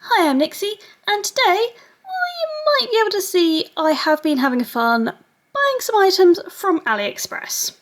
Hi, I'm Nixie, and today, well, you might be able to see I have been having fun buying some items from AliExpress.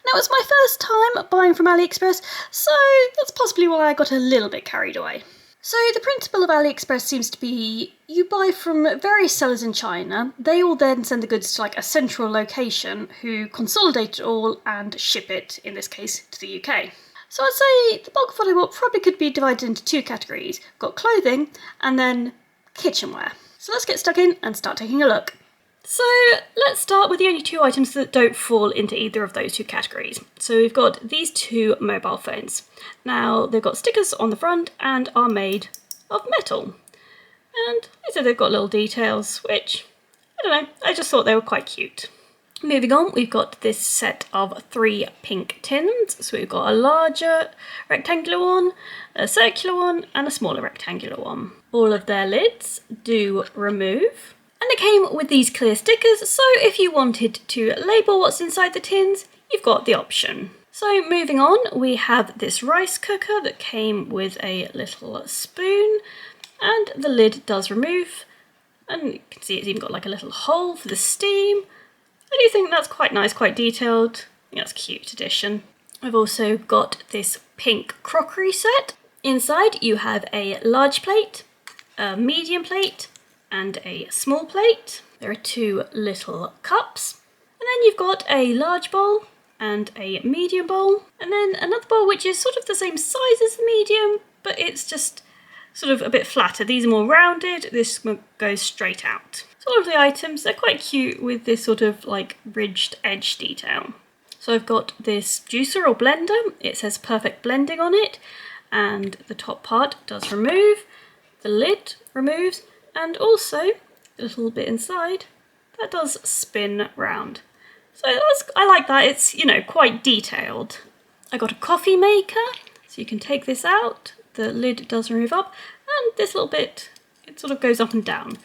Now, it's my first time buying from AliExpress, so that's possibly why I got a little bit carried away. So the principle of AliExpress seems to be you buy from various sellers in China, they will then send the goods to like a central location who consolidate it all and ship it, in this case, to the UK. So I'd say the bulk of what I bought probably could be divided into two categories. We've got clothing and then kitchenware. So let's get stuck in and start taking a look. So let's start with the only two items that don't fall into either of those two categories. So we've got these two mobile phones. Now they've got stickers on the front and are made of metal. And I said they've got little details, which, I don't know, I just thought they were quite cute. Moving on, we've got this set of 3 pink tins. So we've got a larger rectangular one, a circular one, and a smaller rectangular one. All of their lids do remove. And they came with these clear stickers, so if you wanted to label what's inside the tins, you've got the option. So moving on, we have this rice cooker that came with a little spoon, and the lid does remove. And you can see it's even got like a little hole for the steam. I do think that's quite nice, quite detailed. I think that's a cute addition. I've also got this pink crockery set. Inside you have a large plate, a medium plate, and a small plate. There are 2 little cups. And then you've got a large bowl and a medium bowl. And then another bowl which is sort of the same size as the medium, but it's just sort of a bit flatter. These are more rounded, this goes straight out. So all of the items, they're quite cute with this sort of like ridged edge detail. So I've got this juicer or blender, it says perfect blending on it, and the top part does remove, the lid removes, and also the little bit inside, that does spin round. So I like that, it's, you know, quite detailed. I got a coffee maker, so you can take this out, the lid does remove up, and this little bit, it sort of goes up and down.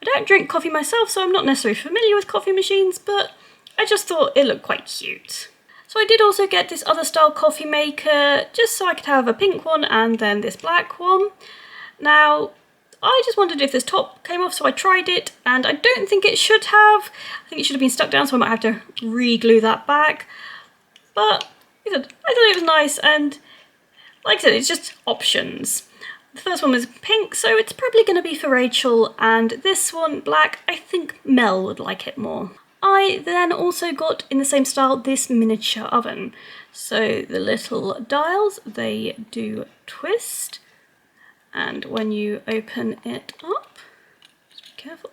I don't drink coffee myself, so I'm not necessarily familiar with coffee machines, but I just thought it looked quite cute. So I did also get this other style coffee maker, just so I could have a pink one and then this black one. Now, I just wondered if this top came off, so I tried it, and I don't think it should have. I think it should have been stuck down, so I might have to re-glue that back. But I thought it was nice, and like I said, it's just options. The first one was pink, so it's probably going to be for Rachel, and this one, black, I think Mel would like it more. I then also got, in the same style, this miniature oven. So the little dials, they do twist, and when you open it up, just be careful,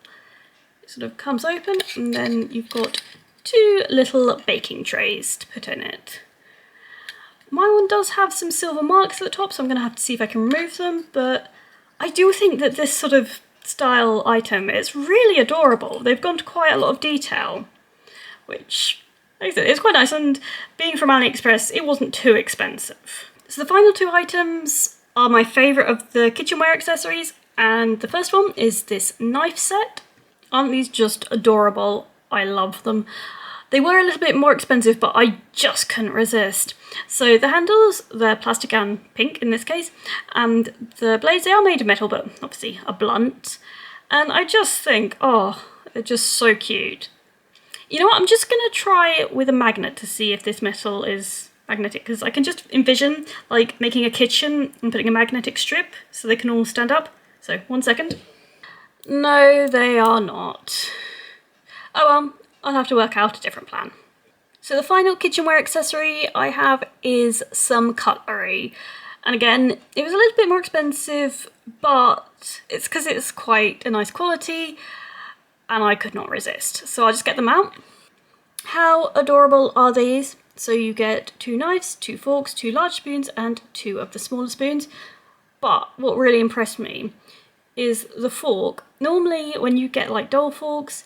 it sort of comes open, and then you've got 2 little baking trays to put in it. My one does have some silver marks at the top, so I'm going to have to see if I can remove them, but I do think that this sort of style item is really adorable. They've gone to quite a lot of detail, which, like I said, it's quite nice, and being from AliExpress, it wasn't too expensive. So the final 2 items are my favourite of the kitchenware accessories, and the first one is this knife set. Aren't these just adorable? I love them. They were a little bit more expensive, but I just couldn't resist. So the handles, they're plastic and pink in this case, and the blades, they are made of metal, but obviously are blunt. And I just think, oh, they're just so cute. You know what, I'm just gonna try it with a magnet to see if this metal is magnetic, because I can just envision like making a kitchen and putting a magnetic strip so they can all stand up. So 1 second. No, they are not. Oh well. I'll have to work out a different plan. So the final kitchenware accessory I have is some cutlery. And again, it was a little bit more expensive, but it's because it's quite a nice quality and I could not resist. So I'll just get them out. How adorable are these? So you get 2 knives, 2 forks, 2 large spoons, and 2 of the smaller spoons. But what really impressed me is the fork. Normally when you get like doll forks,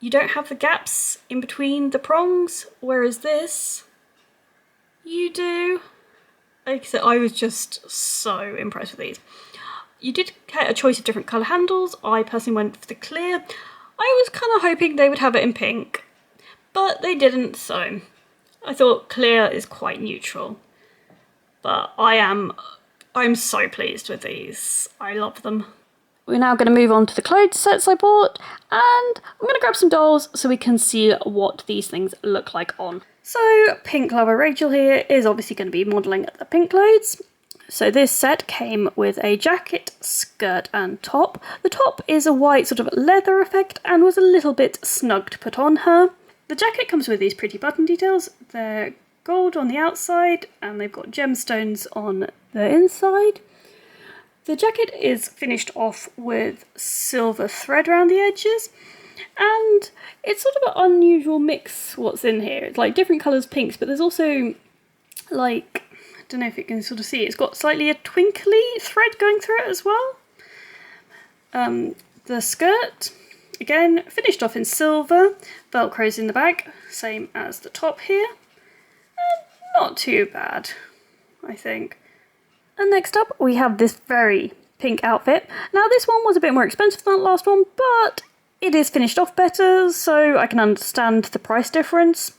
you don't have the gaps in between the prongs, whereas this, you do. Like I said, I was just so impressed with these. You did get a choice of different colour handles. I personally went for the clear. I was kind of hoping they would have it in pink, but they didn't, so I thought clear is quite neutral. But I'm so pleased with these. I love them. we're now going to move on to the clothes sets I bought, and I'm going to grab some dolls so we can see what these things look like on. So Pink Lover Rachel here is obviously going to be modelling the pink clothes. So this set came with a jacket, skirt and top. The top is a white sort of leather effect and was a little bit snug to put on her. The jacket comes with these pretty button details. They're gold on the outside and they've got gemstones on the inside. The jacket is finished off with silver thread around the edges, and it's sort of an unusual mix what's in here. It's like different colours pinks, but there's also like, I don't know if you can sort of see, it's got slightly a twinkly thread going through it as well. The skirt, again, finished off in silver, velcros in the back, same as the top here. Not too bad, I think. And next up we have this very pink outfit. Now this one was a bit more expensive than the last one, but it is finished off better, so I can understand the price difference.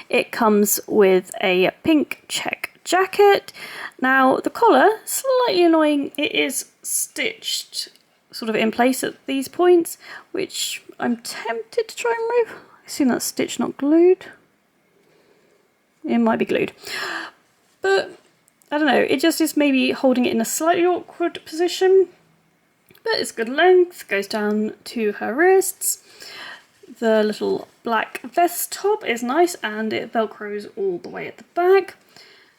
It comes with a pink check jacket. Now the collar, slightly annoying, it is stitched sort of in place at these points, which I'm tempted to try and remove. I assume that's stitched, not glued. It might be glued. But I don't know, it just is maybe holding it in a slightly awkward position, but it's good length, goes down to her wrists. The little black vest top is nice and it velcros all the way at the back.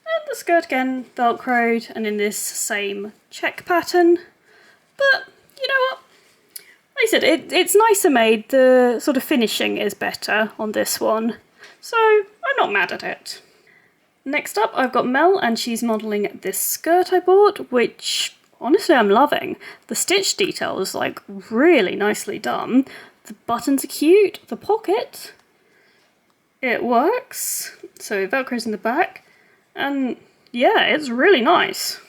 And the skirt again, velcroed and in this same check pattern. But you know what? Like I said, it's nicer made, the sort of finishing is better on this one, so I'm not mad at it. Next up, I've got Mel, and she's modelling this skirt I bought, which honestly I'm loving. The stitch detail is like really nicely done. The buttons are cute. The pocket, it works. So Velcro's in the back, and yeah, it's really nice.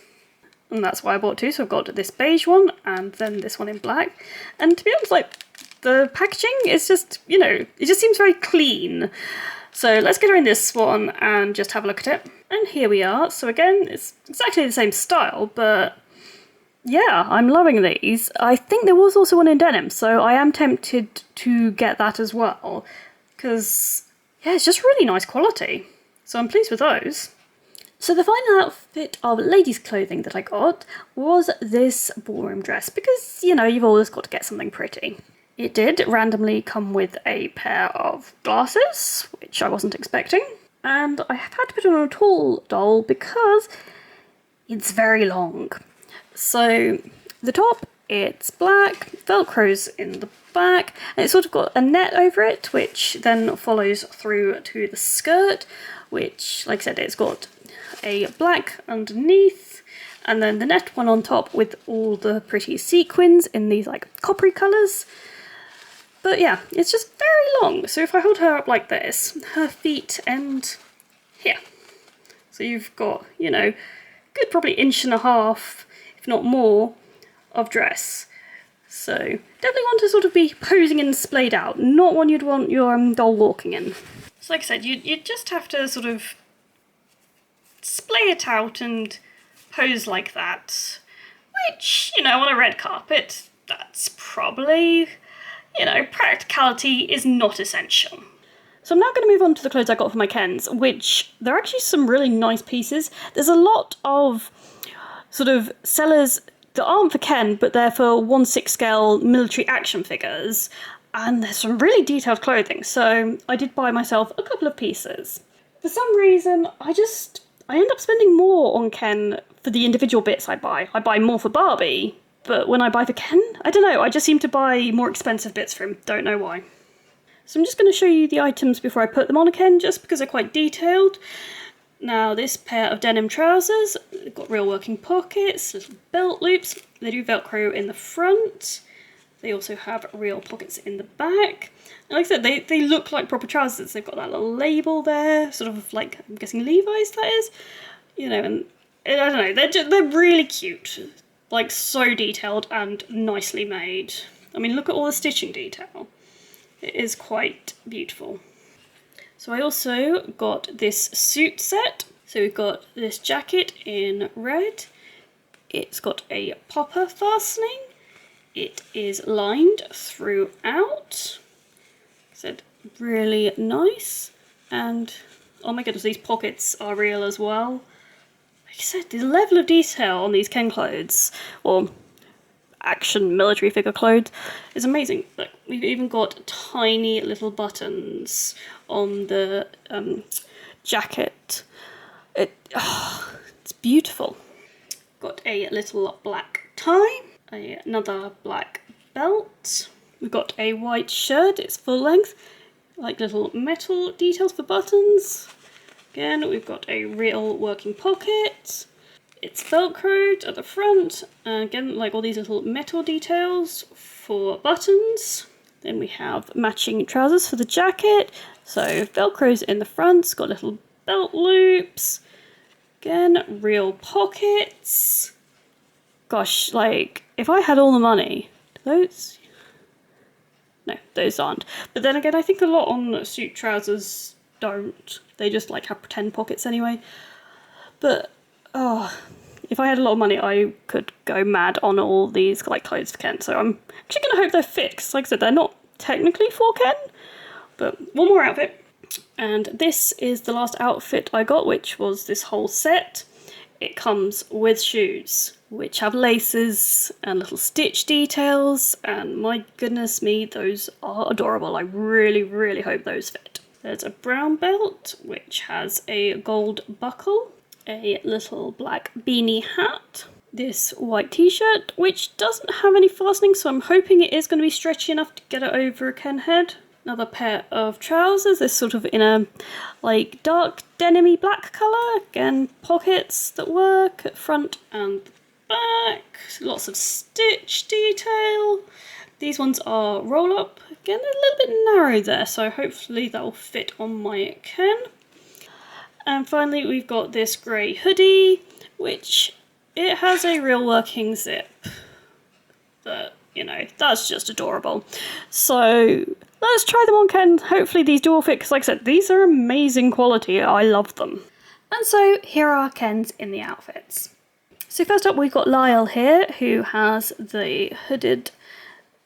And that's why I bought two. So I've got this beige one and then this one in black. And to be honest, like the packaging is just, you know, it just seems very clean. So let's get her in this one and just have a look at it. And here we are. So again, it's exactly the same style, but yeah, I'm loving these. I think there was also one in denim, so I am tempted to get that as well, because yeah, it's just really nice quality. So I'm pleased with those. So the final outfit of ladies' clothing that I got was this ballroom dress, because, you know, you've always got to get something pretty. It did randomly come with a pair of glasses, which I wasn't expecting, and I have had to put on a tall doll because it's very long. So the top, it's black, velcro's in the back, and it's sort of got a net over it, which then follows through to the skirt, which, like I said, it's got a black underneath, and then the net one on top with all the pretty sequins in these like coppery colours. But yeah, it's just very long. So if I hold her up like this, her feet end here. So you've got, you know, good probably inch and a half, if not more, of dress. So definitely want to sort of be posing and splayed out, not one you'd want your doll walking in. So like I said, you just have to sort of splay it out and pose like that. Which, you know, on a red carpet, that's probably, you know, practicality is not essential. So I'm now going to move on to the clothes I got for my Kens, which they're actually some really nice pieces. There's a lot of sort of sellers that aren't for Ken, but they're for 1/6 scale military action figures. And there's some really detailed clothing, so I did buy myself a couple of pieces. For some reason, I end up spending more on Ken for the individual bits I buy. I buy more for Barbie, but when I buy for Ken, I don't know, I just seem to buy more expensive bits for him, don't know why. So I'm just going to show you the items before I put them on a Ken, just because they're quite detailed. Now this pair of denim trousers, they've got real working pockets, little belt loops, they do Velcro in the front, they also have real pockets in the back. And like I said, they look like proper trousers, they've got that little label there, sort of like, I'm guessing Levi's that is, you know, and I don't know, they're really cute. Like, so detailed and nicely made. I mean, look at all the stitching detail. It is quite beautiful. So I also got this suit set. So we've got this jacket in red. It's got a popper fastening. It is lined throughout. I said, really nice. And oh my goodness, these pockets are real as well. Like I said, the level of detail on these Ken clothes, or action military figure clothes, is amazing. Look, we've even got tiny little buttons on the jacket. It's beautiful. Got a little black tie, another black belt. We've got a white shirt, it's full length, like little metal details for buttons. Again, we've got a real working pocket. It's velcroed at the front. Again, like all these little metal details for buttons. Then we have matching trousers for the jacket. So velcro's in the front, it's got little belt loops. Again, real pockets. Gosh, like, if I had all the money, those... No, those aren't. But then again, I think a lot on suit trousers don't. They just, like, have pretend pockets anyway. But, oh, if I had a lot of money, I could go mad on all these, like, clothes for Ken. So I'm actually going to hope they're fixed. Like I said, they're not technically for Ken. But one more outfit. And this is the last outfit I got, which was this whole set. It comes with shoes, which have laces and little stitch details, and my goodness me, those are adorable. I really, really hope those fit. There's a brown belt, which has a gold buckle, a little black beanie hat, this white t-shirt, which doesn't have any fastening, so I'm hoping it is going to be stretchy enough to get it over a Ken head. Another pair of trousers, this sort of in a like dark denim-y black colour. Again, pockets that work at front and back. Lots of stitch detail. These ones are roll up. Again, they're a little bit narrow there, so hopefully that will fit on my Ken. And finally, we've got this grey hoodie, which it has a real working zip. But, you know, that's just adorable. So let's try them on Ken. Hopefully these do all fit, because like I said, these are amazing quality. I love them. And so here are Ken's in the outfits. So first up, we've got Lyle here, who has the hooded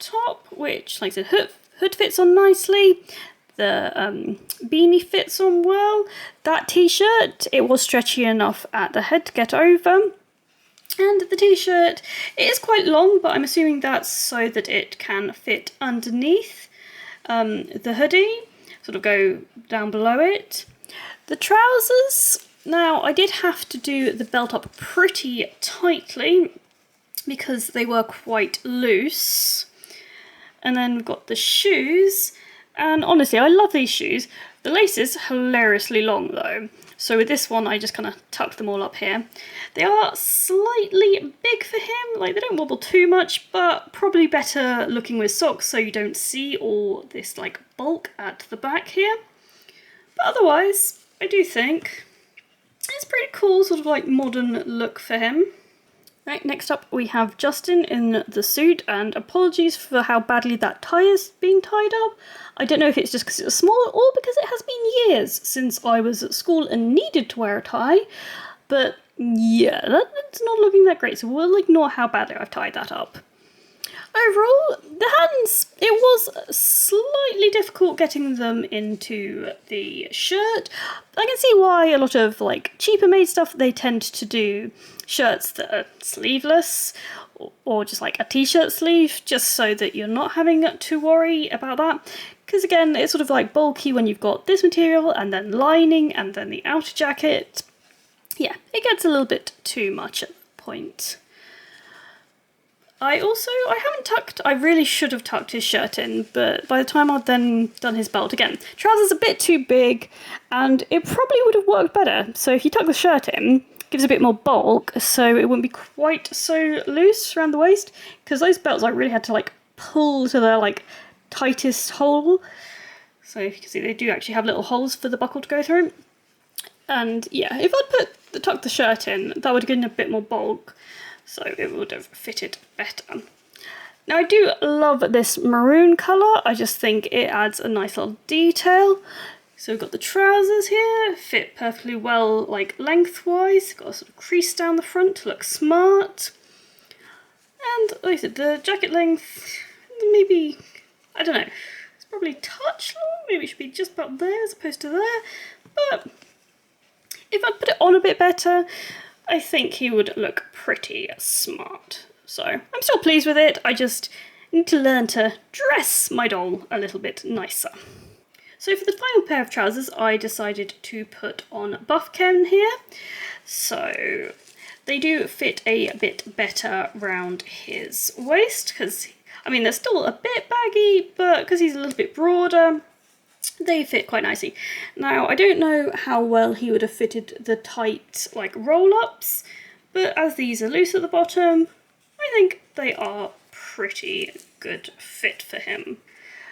top, which, like I said, hood fits on nicely. The beanie fits on well. That t-shirt, it was stretchy enough at the head to get over. And the t-shirt, it is quite long, but I'm assuming that's so that it can fit underneath the hoodie, sort of go down below it. The trousers, now I did have to do the belt up pretty tightly because they were quite loose. And then we've got the shoes, and honestly, I love these shoes. The lace is hilariously long though. So with this one, I just kind of tuck them all up here. They are slightly big for him, like they don't wobble too much, but probably better looking with socks so you don't see all this like bulk at the back here. But otherwise, I do think it's pretty cool, sort of like modern look for him. Right, next up we have Justin in the suit, and apologies for how badly that tie is being tied up. I don't know if it's just because it was small or because it has been years since I was at school and needed to wear a tie, but yeah, that's not looking that great, so we'll ignore how badly I've tied that up. Overall, the hands, it was slightly difficult getting them into the shirt. I can see why a lot of like cheaper made stuff, they tend to do shirts that are sleeveless or just like a t-shirt sleeve, just so that you're not having to worry about that. Because again, it's sort of like bulky when you've got this material and then lining and then the outer jacket. Yeah, it gets a little bit too much at the point. I really should have tucked his shirt in, but by the time I'd then done his belt again, trousers a bit too big, and it probably would have worked better. So if you tuck the shirt in, it gives a bit more bulk, so it wouldn't be quite so loose around the waist, because those belts I really had to like pull to their like tightest hole. So if you can see, they do actually have little holes for the buckle to go through. And yeah, if I'd tucked the shirt in, that would have given a bit more bulk, so it would have fitted better. Now I do love this maroon colour, I just think it adds a nice little detail. So we've got the trousers here, fit perfectly well like lengthwise, got a sort of crease down the front to look smart. And like I said, the jacket length, maybe, I don't know, it's probably a touch long, maybe it should be just about there as opposed to there, but if I put it on a bit better, I think he would look pretty smart. So I'm still pleased with it, I just need to learn to dress my doll a little bit nicer. So for the final pair of trousers, I decided to put on Buff Ken here. So they do fit a bit better round his waist, because, I mean, they're still a bit baggy, but because he's a little bit broader, they fit quite nicely. Now, I don't know how well he would have fitted the tight, like, roll-ups, but as these are loose at the bottom, I think they are pretty good fit for him.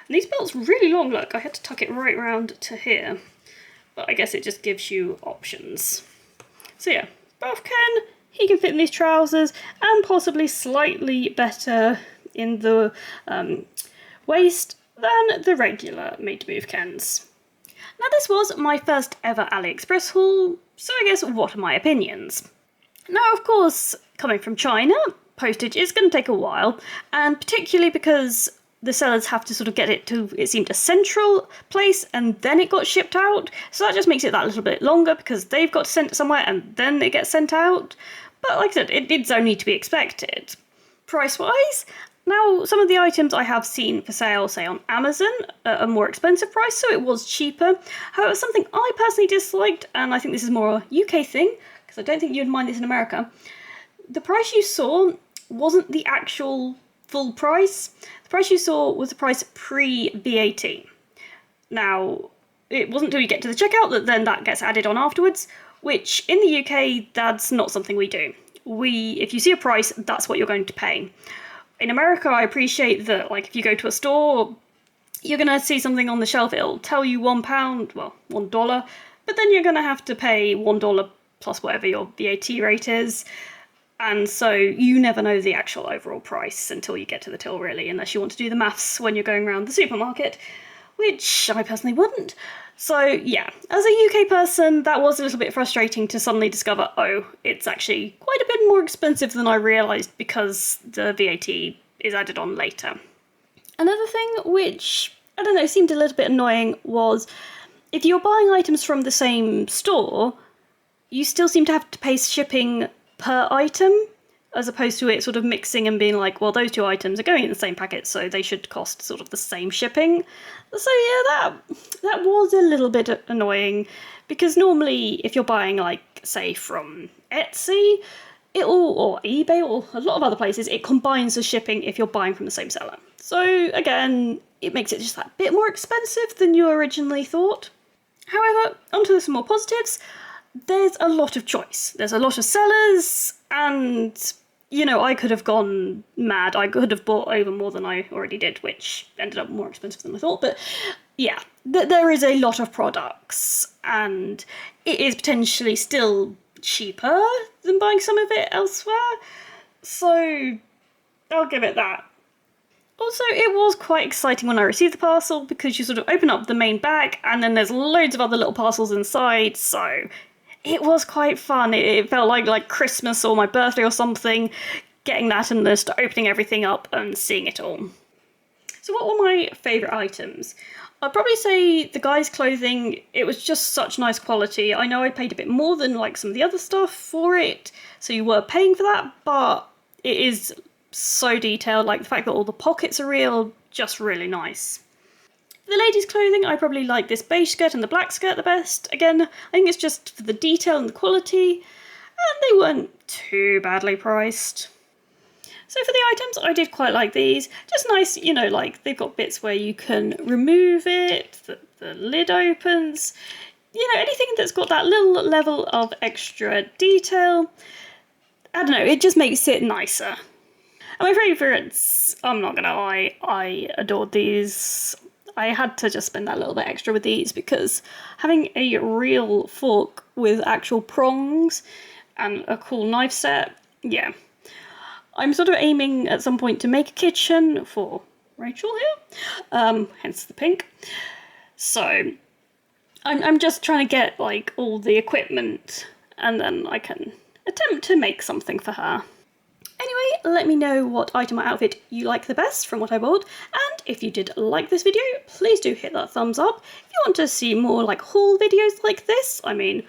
And these belts really long, look, I had to tuck it right round to here, but I guess it just gives you options. So yeah, Buff Ken, he can fit in these trousers, and possibly slightly better in the waist than the regular Made to Move Kens. Now this was my first ever AliExpress haul, so I guess what are my opinions? Now of course, coming from China, postage is going to take a while, and particularly because the sellers have to sort of get it to, it seemed, a central place and then it got shipped out, so that just makes it that little bit longer because they've got to send it somewhere and then it gets sent out. But like I said, it's only to be expected. Price-wise, now some of the items I have seen for sale, say on Amazon, at a more expensive price, so it was cheaper. However, something I personally disliked, and I think this is more a UK thing, because I don't think you'd mind this in America, the price you saw wasn't the actual full price. The price you saw was the price pre-VAT. Now, it wasn't until you get to the checkout that then that gets added on afterwards, which in the UK, that's not something we do. If you see a price, that's what you're going to pay. In America, I appreciate that, like, if you go to a store, you're going to see something on the shelf, it'll tell you £1, well, $1, but then you're going to have to pay $1 plus whatever your VAT rate is. And so you never know the actual overall price until you get to the till, really, unless you want to do the maths when you're going around the supermarket, which I personally wouldn't. So yeah, as a UK person, that was a little bit frustrating to suddenly discover, oh, it's actually quite a bit more expensive than I realised because the VAT is added on later. Another thing which, I don't know, seemed a little bit annoying was if you're buying items from the same store, you still seem to have to pay shipping per item, as opposed to it sort of mixing and being like, well, those two items are going in the same packet, so they should cost sort of the same shipping. So yeah, that was a little bit annoying, because normally if you're buying, like, say, from Etsy, or eBay, or a lot of other places, it combines the shipping if you're buying from the same seller. So again, it makes it just that bit more expensive than you originally thought. However, onto some more positives. There's a lot of choice. There's a lot of sellers, and, you know, I could have gone mad. I could have bought over more than I already did, which ended up more expensive than I thought. But yeah, there is a lot of products, and it is potentially still cheaper than buying some of it elsewhere. So I'll give it that. Also, it was quite exciting when I received the parcel, because you sort of open up the main bag and then there's loads of other little parcels inside, so it was quite fun. It felt like Christmas or my birthday or something, getting that and just opening everything up and seeing it all. So what were my favourite items? I'd probably say the guys' clothing, it was just such nice quality. I know I paid a bit more than like some of the other stuff for it, so you were paying for that, but it is so detailed, like the fact that all the pockets are real, just really nice. For the ladies' clothing, I probably like this beige skirt and the black skirt the best. Again, I think it's just for the detail and the quality, and they weren't too badly priced. So for the items, I did quite like these. Just nice, you know, like they've got bits where you can remove it, the lid opens, you know, anything that's got that little level of extra detail. I don't know, it just makes it nicer. And my favourites, I'm not gonna lie, I adored these. I had to just spend that little bit extra with these because having a real fork with actual prongs and a cool knife set, yeah. I'm sort of aiming at some point to make a kitchen for Rachel here, hence the pink. So I'm just trying to get like all the equipment and then I can attempt to make something for her. Anyway, let me know what item or outfit you like the best from what I bought, and if you did like this video, please do hit that thumbs up. If you want to see more like haul videos like this, I mean,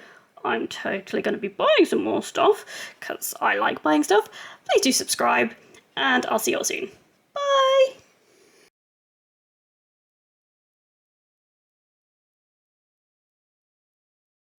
I'm totally going to be buying some more stuff, because I like buying stuff, please do subscribe, and I'll see you all soon.